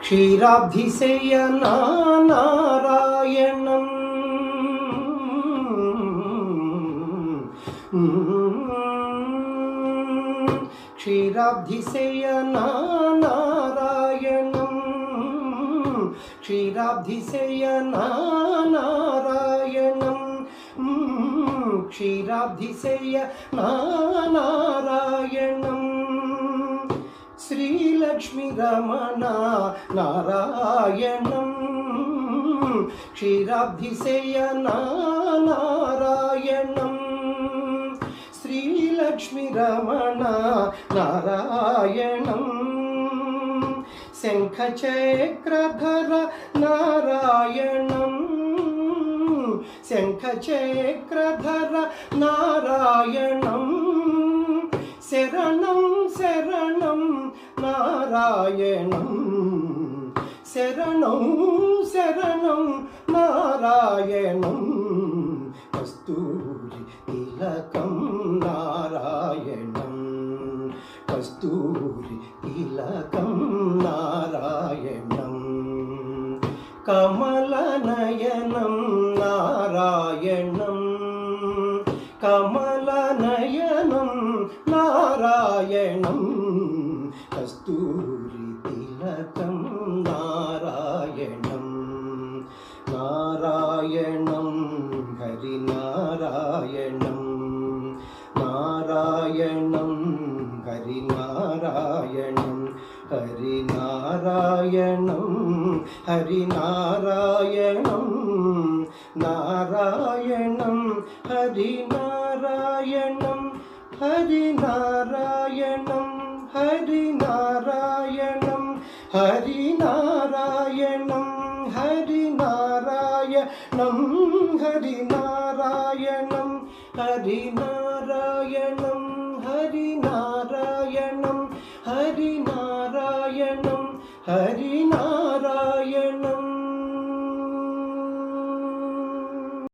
ക്ഷീരാബ്ധിശയനാ നാരായണം ക്ഷീരാബ്ധിശയനാ നാരായണം ക്ഷീരാബ്ധിശയനാ നാരായണം ക്ഷീരാബ്ധിശയനാ നാരായണം ശ്രീലക്ഷ്മി രമണ നാരായണം ക്ഷീരാബ്ധിശയനാ നാരായണം ശ്രീലക്ഷ്മി രമണ നാരായണം ശംഖചക്രധര നാരായണം ശംഖചക്രധര നാരായണം ശരണം ശരണം നാരായണം ശരണം ശരണം നാരായണം കസ്തൂരി തിലകം നാരായണം കസ്തൂരി തിലകം നാരായണം കമലനയനം നാരായണം കമലനയനം നാരായണം കസ്തൂരി തിലകം നാരായണം നാരായണം ഹരിനാരായണം നാരായണം ഹരിനാരായണം ഹരിനാരായണം ഹരിനാരായണം നാരായണം ഹരിനാരായണം ഹരിനാരായണം ഹരിനാരായണം ഹരിനാരായണം ഹരിനാരായണം ഹരിനാരായണം ഹരിനാരായണം ഹരിനാരായണം ഹരിനാരായണം ഹരിനാരായണം